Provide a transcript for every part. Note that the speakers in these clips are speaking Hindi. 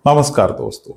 नमस्कार दोस्तों।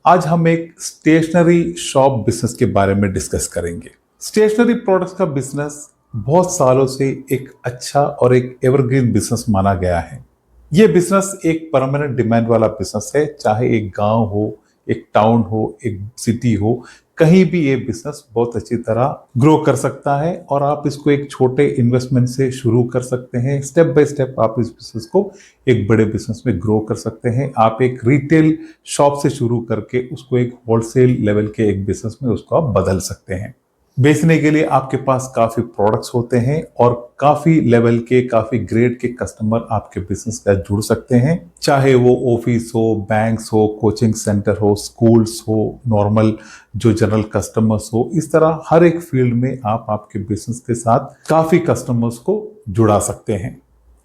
आज हम एक स्टेशनरी शॉप बिजनेस के बारे में डिस्कस करेंगे। स्टेशनरी प्रोडक्ट्स का बिजनेस बहुत सालों से एक अच्छा और एक एवरग्रीन बिजनेस माना गया है। ये बिजनेस एक परमानेंट डिमांड वाला बिजनेस है, चाहे एक गांव हो, एक टाउन हो, एक सिटी हो, कहीं भी ये बिजनेस बहुत अच्छी तरह ग्रो कर सकता है और आप इसको एक छोटे इन्वेस्टमेंट से शुरू कर सकते हैं। स्टेप बाय स्टेप आप इस बिजनेस को एक बड़े बिजनेस में ग्रो कर सकते हैं। आप एक रिटेल शॉप से शुरू करके उसको एक होलसेल लेवल के एक बिजनेस में उसको आप बदल सकते हैं। बेचने के लिए आपके पास काफी प्रोडक्ट्स होते हैं और काफी लेवल के, काफी ग्रेड के कस्टमर आपके बिजनेस का जुड़ सकते हैं, चाहे वो ऑफिस हो, बैंक्स हो, कोचिंग सेंटर हो, स्कूल्स हो, नॉर्मल जो जनरल कस्टमर्स हो। इस तरह हर एक फील्ड में आप आपके बिजनेस के साथ काफी कस्टमर्स को जुड़ा सकते हैं।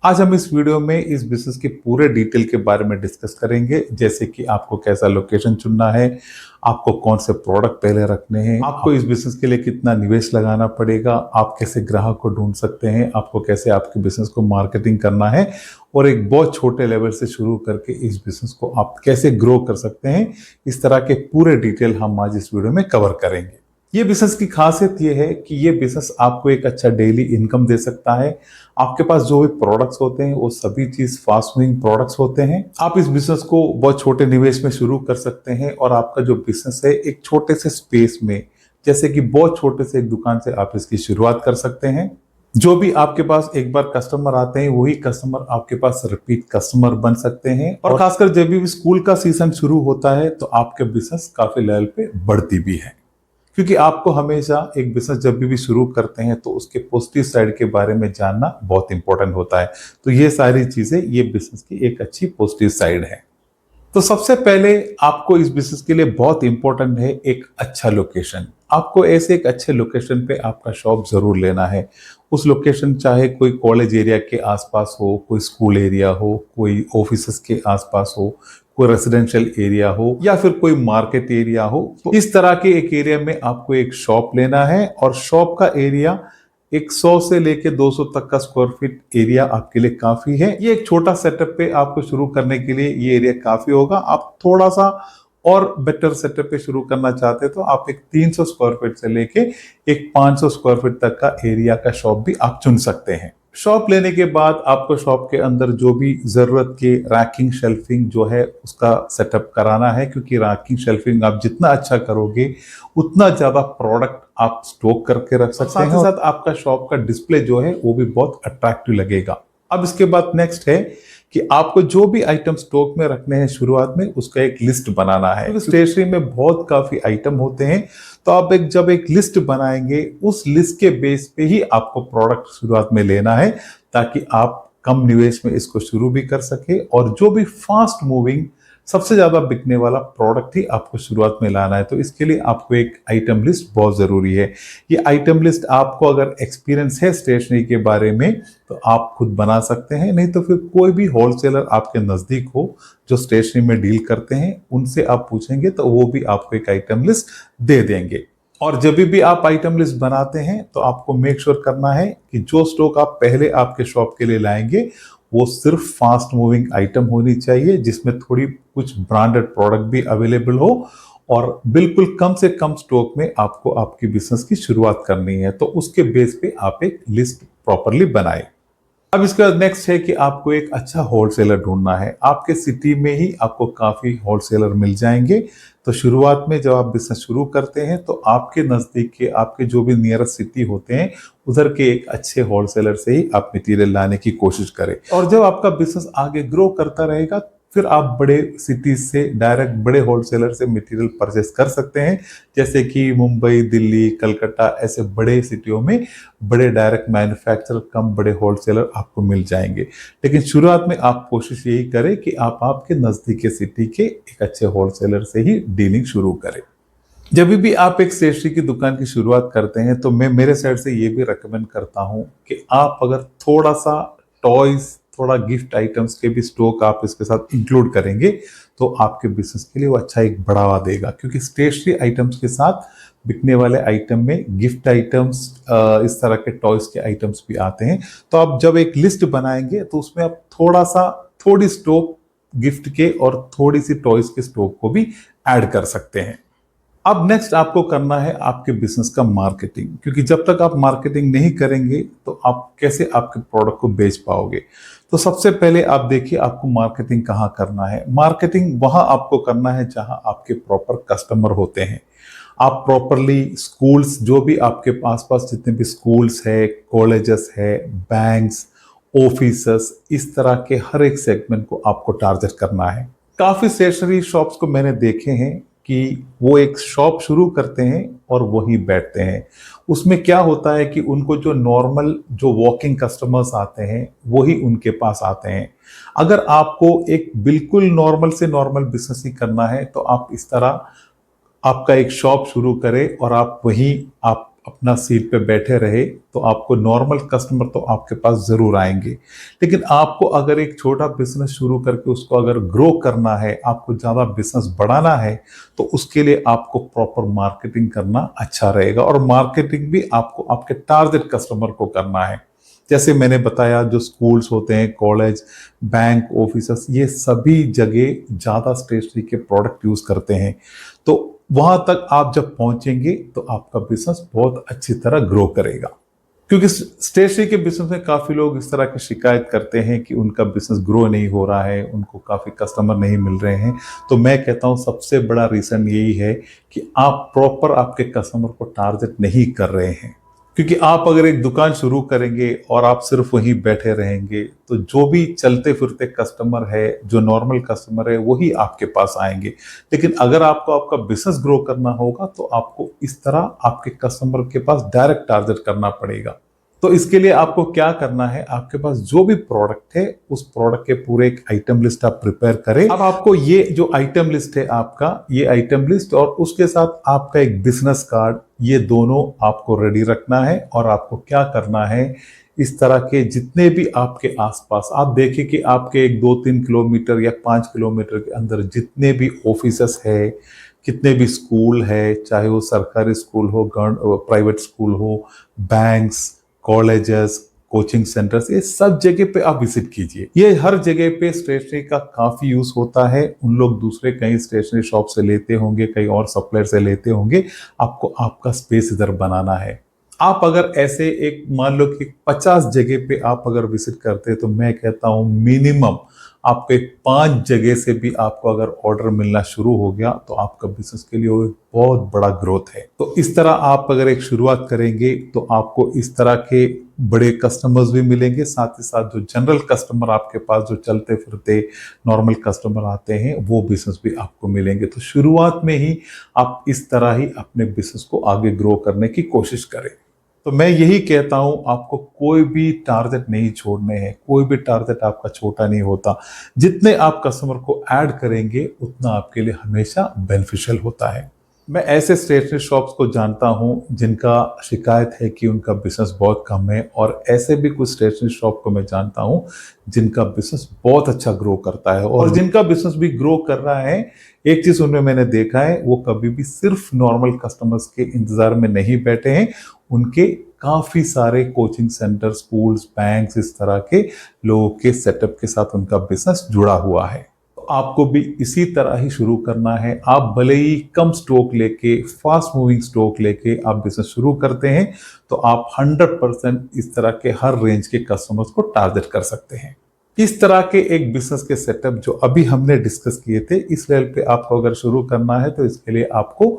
आज हम इस वीडियो में इस बिजनेस के पूरे डिटेल के बारे में डिस्कस करेंगे, जैसे कि आपको कैसा लोकेशन चुनना है, आपको कौन से प्रोडक्ट पहले रखने हैं, आपको इस बिजनेस के लिए कितना निवेश लगाना पड़ेगा, आप कैसे ग्राहक को ढूंढ सकते हैं, आपको कैसे आपके बिजनेस को मार्केटिंग करना है और एक बहुत छोटे लेवल से शुरू करके इस बिजनेस को आप कैसे ग्रो कर सकते हैं। इस तरह के पूरे डिटेल हम आज इस वीडियो में कवर करेंगे। ये बिजनेस की खासियत ये है कि ये बिजनेस आपको एक अच्छा डेली इनकम दे सकता है। आपके पास जो भी प्रोडक्ट्स होते हैं वो सभी चीज फास्ट मूविंग प्रोडक्ट्स होते हैं। आप इस बिजनेस को बहुत छोटे निवेश में शुरू कर सकते हैं और आपका जो बिजनेस है एक छोटे से स्पेस में, जैसे कि बहुत छोटे से एक दुकान से आप इसकी शुरुआत कर सकते हैं। जो भी आपके पास एक बार कस्टमर आते हैं वही कस्टमर आपके पास रिपीट कस्टमर बन सकते हैं और खासकर जब भी स्कूल का सीजन शुरू होता है तो आपके बिजनेस काफी लेवल पे बढ़ती भी है, क्योंकि आपको हमेशा एक बिजनेस जब भी शुरू करते हैं तो उसके पॉजिटिव साइड के बारे में जानना बहुत इंपॉर्टेंट होता है। तो ये सारी चीजें ये बिजनेस की एक अच्छी पॉजिटिव साइड है। तो सबसे पहले आपको इस बिजनेस के लिए बहुत इंपॉर्टेंट है एक अच्छा लोकेशन। आपको ऐसे एक अच्छे लोकेशन पे आपका शॉप जरूर लेना है। उस लोकेशन चाहे कोई कॉलेज एरिया के आसपास हो, कोई स्कूल एरिया हो, कोई ऑफिसेस के आसपास हो, कोई रेजिडेंशियल एरिया हो या फिर कोई मार्केट एरिया हो। तो इस तरह के एक एरिया में आपको एक शॉप लेना है और शॉप का एरिया 100 से लेके 200 तक का स्क्वायर फीट एरिया आपके लिए काफी है। ये एक छोटा सेटअप पे आपको शुरू करने के लिए ये एरिया काफी होगा। आप थोड़ा सा और बेटर सेटअप पे शुरू करना चाहते हैं तो आप एक 300 स्क्वायर फीट से लेके एक 500 स्क्वायर फीट तक का एरिया का शॉप भी आप चुन सकते हैं। शॉप लेने के बाद आपको शॉप के अंदर जो भी जरूरत के रैकिंग शेल्फिंग जो है उसका सेटअप कराना है, क्योंकि रैकिंग शेल्फिंग आप जितना अच्छा करोगे उतना ज्यादा प्रोडक्ट आप स्टॉक करके रख सकते हैं। साथ ही साथ आपका शॉप का डिस्प्ले जो है वो भी बहुत अट्रैक्टिव लगेगा। अब इसके बाद नेक्स्ट है कि आपको जो भी आइटम स्टॉक में रखने हैं शुरुआत में उसका एक लिस्ट बनाना है। स्टेशनरी में बहुत काफी आइटम होते हैं, तो आप जब एक लिस्ट बनाएंगे उस लिस्ट के बेस पे ही आपको प्रोडक्ट शुरुआत में लेना है, ताकि आप कम निवेश में इसको शुरू भी कर सके और जो भी फास्ट मूविंग सबसे ज्यादा बिकने वाला प्रोडक्ट ही आपको शुरुआत में लाना है। तो इसके लिए आपको एक आइटम लिस्ट बहुत जरूरी है। ये आइटम लिस्ट आपको अगर एक्सपीरियंस है स्टेशनरी के बारे में तो आप खुद बना सकते हैं, नहीं तो फिर कोई भी होलसेलर आपके नजदीक हो जो स्टेशनरी में डील करते हैं उनसे आप पूछेंगे तो वो भी आपको एक आइटम लिस्ट दे देंगे। और जब भी आप आइटम लिस्ट बनाते हैं तो आपको मेक श्योर करना है कि जो स्टॉक आप पहले आपके शॉप के लिए लाएंगे वो सिर्फ फास्ट मूविंग आइटम होनी चाहिए, जिसमें थोड़ी कुछ ब्रांडेड प्रोडक्ट भी अवेलेबल हो और बिल्कुल कम से कम स्टॉक में आपको आपकी बिजनेस की शुरुआत करनी है। तो उसके बेस पे आप एक लिस्ट प्रॉपरली बनाए। अब इसके बाद नेक्स्ट है कि आपको एक अच्छा होलसेलर ढूंढना है। आपके सिटी में ही आपको काफी होलसेलर मिल जाएंगे। तो शुरुआत में जब आप बिजनेस शुरू करते हैं तो आपके नजदीक के, आपके जो भी नियरेस्ट सिटी होते हैं उधर के एक अच्छे होलसेलर से ही आप मटेरियल लाने की कोशिश करें। और जब आपका बिजनेस आगे ग्रो करता रहेगा फिर आप बड़े सिटीज से डायरेक्ट बड़े होलसेलर से मटेरियल परचेस कर सकते हैं, जैसे कि मुंबई, दिल्ली, कलकत्ता, ऐसे बड़े सिटियों में बड़े डायरेक्ट मैन्युफैक्चरर कम बड़े होलसेलर आपको मिल जाएंगे। लेकिन शुरुआत में आप कोशिश यही करें कि आप आपके नजदीक के सिटी के एक अच्छे होलसेलर से ही डीलिंग शुरू करें। जब भी आप एक स्टेशनरी की दुकान की शुरुआत करते हैं तो मैं मेरे साइड से ये भी रेकमेंड करता हूं कि आप अगर थोड़ा सा टॉयज, थोड़ा गिफ्ट आइटम्स के भी स्टॉक आप इसके साथ इंक्लूड करेंगे तो आपके बिजनेस के लिए वो अच्छा एक बढ़ावा देगा, क्योंकि स्टेशनरी आइटम्स के साथ बिकने वाले आइटम में गिफ्ट आइटम्स, इस तरह के टॉयज के आइटम्स भी आते हैं। तो आप जब एक लिस्ट बनाएंगे तो उसमें आप थोड़ी स्टॉक गिफ्ट के और थोड़ी सी टॉयज के स्टॉक को भी ऐड कर सकते हैं। अब नेक्स्ट आपको करना है आपके बिजनेस का मार्केटिंग, क्योंकि जब तक आप मार्केटिंग नहीं करेंगे तो आप कैसे आपके प्रोडक्ट को बेच पाओगे। तो सबसे पहले आप देखिए आपको मार्केटिंग कहाँ करना है। मार्केटिंग वहां आपको करना है जहां आपके प्रॉपर कस्टमर होते हैं। आप प्रॉपरली स्कूल्स, जो भी आपके आसपास जितने भी स्कूल्स है, कॉलेजेस है, बैंक्स, ऑफिसेस, इस तरह के हर एक सेगमेंट को आपको टारगेट करना है। काफी स्टेशनरी शॉप्स को मैंने देखे हैं कि वो एक शॉप शुरू करते हैं और वहीं बैठते हैं। उसमें क्या होता है कि उनको जो नॉर्मल जो वॉकिंग कस्टमर्स आते हैं वही उनके पास आते हैं। अगर आपको एक बिल्कुल नॉर्मल से नॉर्मल बिजनेस ही करना है तो आप इस तरह आपका एक शॉप शुरू करें और आप वहीं आप अपना सीट पे बैठे रहे, तो आपको नॉर्मल कस्टमर तो आपके पास जरूर आएंगे। लेकिन आपको अगर एक छोटा बिजनेस शुरू करके उसको अगर ग्रो करना है, आपको ज़्यादा बिजनेस बढ़ाना है, तो उसके लिए आपको प्रॉपर मार्केटिंग करना अच्छा रहेगा। और मार्केटिंग भी आपको आपके टारगेट कस्टमर को करना है। जैसे मैंने बताया, जो स्कूल्स होते हैं, कॉलेज, बैंक, ऑफिसेस, ये सभी जगह ज़्यादा स्टेशनरी के प्रोडक्ट यूज़ करते हैं। तो वहां तक आप जब पहुंचेंगे तो आपका बिजनेस बहुत अच्छी तरह ग्रो करेगा। क्योंकि स्टेशनरी के बिजनेस में काफी लोग इस तरह की शिकायत करते हैं कि उनका बिजनेस ग्रो नहीं हो रहा है, उनको काफी कस्टमर नहीं मिल रहे हैं। तो मैं कहता हूं सबसे बड़ा रीजन यही है कि आप प्रॉपर आपके कस्टमर को टारगेट नहीं कर रहे हैं। क्योंकि आप अगर एक दुकान शुरू करेंगे और आप सिर्फ वहीं बैठे रहेंगे तो जो भी चलते फिरते कस्टमर है, जो नॉर्मल कस्टमर है, वही आपके पास आएंगे। लेकिन अगर आपको आपका बिजनेस ग्रो करना होगा तो आपको इस तरह आपके कस्टमर के पास डायरेक्ट टारगेट करना पड़ेगा। तो इसके लिए आपको क्या करना है, आपके पास जो भी प्रोडक्ट है उस प्रोडक्ट के पूरे एक आइटम लिस्ट आप प्रिपेयर करें। अब आपको ये जो आइटम लिस्ट है आपका, ये आइटम लिस्ट और उसके साथ आपका एक बिजनेस कार्ड, ये दोनों आपको रेडी रखना है। और आपको क्या करना है, इस तरह के जितने भी आपके आसपास आप देखिए कि आपके 1-2-3 किलोमीटर या 5 किलोमीटर के अंदर जितने भी ऑफिसेस है, कितने भी स्कूल है, चाहे वो सरकारी स्कूल हो, प्राइवेट स्कूल हो, बैंक्स, कॉलेजेस, कोचिंग सेंटर्स, ये सब जगह पे आप विजिट कीजिए। ये हर जगह पे स्टेशनरी का काफी यूज होता है। उन लोग दूसरे कहीं स्टेशनरी शॉप से लेते होंगे, कहीं और सप्लायर से लेते होंगे। आपको आपका स्पेस इधर बनाना है। आप अगर ऐसे एक मान लो कि 50 जगह पे आप अगर विजिट करते हैं तो मैं कहता हूं मिनिमम आपको एक 5 जगह से भी आपको अगर ऑर्डर मिलना शुरू हो गया तो आपका बिजनेस के लिए वो एक बहुत बड़ा ग्रोथ है। तो इस तरह आप अगर एक शुरुआत करेंगे तो आपको इस तरह के बड़े कस्टमर्स भी मिलेंगे, साथ ही साथ जो जनरल कस्टमर आपके पास जो चलते फिरते नॉर्मल कस्टमर आते हैं वो बिजनेस भी आपको मिलेंगे। तो शुरुआत में ही आप इस तरह ही अपने बिजनेस को आगे ग्रो करने की कोशिश करें। तो मैं यही कहता हूं, आपको कोई भी टारगेट नहीं छोड़ने हैं, कोई भी टारगेट आपका छोटा नहीं होता। जितने आप कस्टमर को ऐड करेंगे उतना आपके लिए हमेशा बेनिफिशियल होता है। मैं ऐसे स्टेशनरी शॉप्स को जानता हूं जिनका शिकायत है कि उनका बिजनेस बहुत कम है, और ऐसे भी कुछ स्टेशनरी शॉप को मैं जानता हूं जिनका बिजनेस बहुत अच्छा ग्रो करता है। और जिनका बिजनेस भी ग्रो कर रहा है, एक चीज उनमें मैंने देखा है, वो कभी भी सिर्फ नॉर्मल कस्टमर्स के इंतजार में नहीं बैठे हैं। उनके काफी सारे कोचिंग सेंटर, स्कूल्स, बैंक्स, इस तरह के लोगों के सेटअप के साथ उनका बिजनेस जुड़ा हुआ है। तो आपको भी इसी तरह ही शुरू करना है। आप भले ही कम स्टॉक लेके, फास्ट मूविंग स्टॉक लेके आप बिजनेस शुरू करते हैं तो आप 100% इस तरह के हर रेंज के कस्टमर्स को टारगेट कर सकते हैं। इस तरह के एक बिजनेस के सेटअप जो अभी हमने डिस्कस किए थे, इस लेवल पे आपको अगर शुरू करना है तो इसके लिए आपको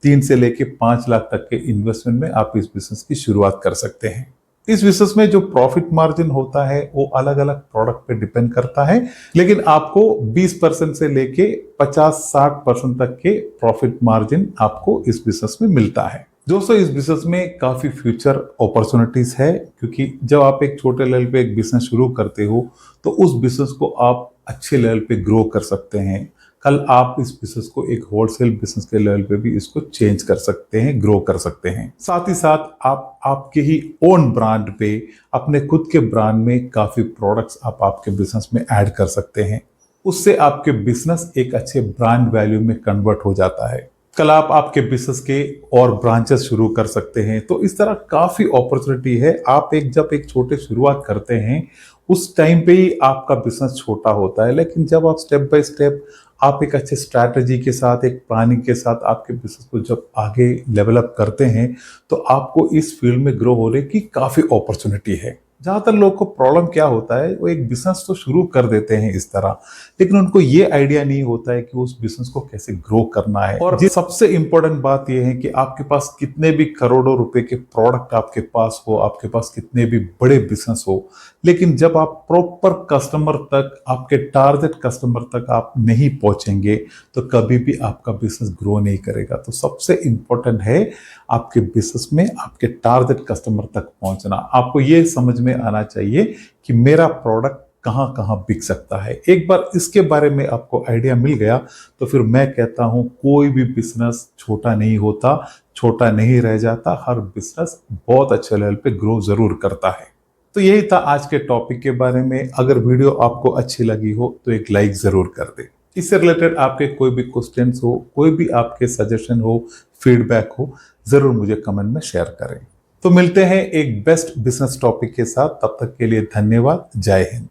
3 से लेके 5 लाख तक के इन्वेस्टमेंट में आप इस बिजनेस की शुरुआत कर सकते हैं। इस बिजनेस में जो प्रॉफिट मार्जिन होता है वो अलग अलग प्रोडक्ट पे डिपेंड करता है, लेकिन आपको 20% से लेके 50-60% तक के प्रॉफिट मार्जिन आपको इस बिजनेस में मिलता है। दोस्तों, इस बिजनेस में काफी फ्यूचर अपॉर्चुनिटीज है, क्योंकि जब आप एक छोटे लेवल पे एक बिजनेस शुरू करते हो तो उस बिजनेस को आप अच्छे लेवल पे ग्रो कर सकते हैं। कल आप इस बिजनेस को एक होलसेल बिजनेस के लेवल पे भी इसको चेंज कर सकते हैं, ग्रो कर सकते हैं। साथ ही साथ आप आपके ही ओन ब्रांड पे, अपने खुद के ब्रांड में काफी प्रोडक्ट्स आप आपके बिजनेस में ऐड कर सकते हैं। उससे आपके बिजनेस एक अच्छे ब्रांड वैल्यू में कन्वर्ट हो जाता है। कल आप आपके बिजनेस के और ब्रांचेस शुरू कर सकते हैं। तो इस तरह काफी अपॉर्चुनिटी है। आप जब एक छोटे शुरुआत करते हैं उस टाइम पे ही आपका बिजनेस छोटा होता है। लेकिन जब आप स्टेप बाय स्टेप आप एक अच्छे स्ट्रैटेजी के साथ, एक प्लानिंग के साथ आपके बिजनेस को जब आगे डेवलप करते हैं, तो आपको इस फील्ड में ग्रो होने की काफ़ी अपॉर्चुनिटी है। ज़्यादातर लोग को प्रॉब्लम क्या होता है, वो एक बिजनेस तो शुरू कर देते हैं इस तरह, लेकिन उनको ये आइडिया नहीं होता है कि उस बिजनेस को कैसे ग्रो करना है। और सबसे इंपॉर्टेंट बात यह है कि आपके पास कितने भी करोड़ों रुपए के प्रोडक्ट आपके पास हो, आपके पास कितने भी बड़े बिजनेस हो, लेकिन जब आप प्रॉपर कस्टमर तक, आपके टारगेट कस्टमर तक आप नहीं पहुंचेंगे, तो कभी भी आपका बिजनेस ग्रो नहीं करेगा। तो सबसे इंपॉर्टेंट है आपके बिजनेस में आपके टारगेट कस्टमर तक पहुंचना। आपको ये समझ में आना चाहिए कि मेरा प्रोडक्ट कहां कहां बिक सकता है। एक बार इसके बारे में आपको आइडिया मिल गया, तो फिर मैं कहता हूं कोई भी बिजनेस छोटा नहीं होता, छोटा नहीं रह जाता। हर बिजनेस बहुत अच्छे लेवल पे ग्रो जरूर करता है। तो यही था आज के टॉपिक के बारे में। अगर वीडियो आपको अच्छी लगी हो तो एक लाइक जरूर कर दे। इससे रिलेटेड आपके कोई भी क्वेश्चंस हो, कोई भी आपके सजेशन हो, फीडबैक हो, जरूर मुझे कमेंट में शेयर करें। तो मिलते हैं एक बेस्ट बिजनेस टॉपिक के साथ। तब तक के लिए धन्यवाद। जय हिंद।